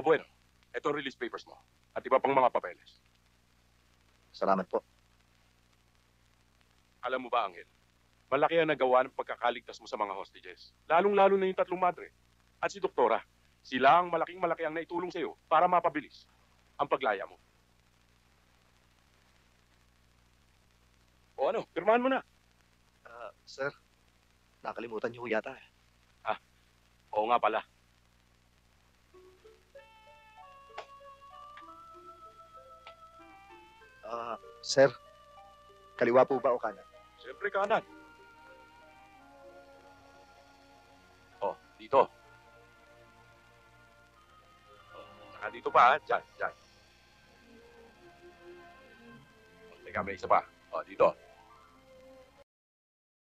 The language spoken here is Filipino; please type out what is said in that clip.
O bueno, ito ang release papers mo. At iba pang mga papeles. Salamat po. Alam mo ba, Angel? Malaki ang nagawa ng pagkakaligtas mo sa mga hostages. Lalong-lalo na yung tatlong madre. At si Doktora. Sila ang malaking-malaki ang naitulong sa'yo para mapabilis ang paglaya mo. O ano, pirmahan mo na. Sir, nakalimutan niyo yata eh. Oo nga pala. Sir, kaliwa po ba o kanan? Siyempre kanan. O, dito. Saka dito pa, ha? Diyan, diyan. O, teka, may isa pa. O, dito.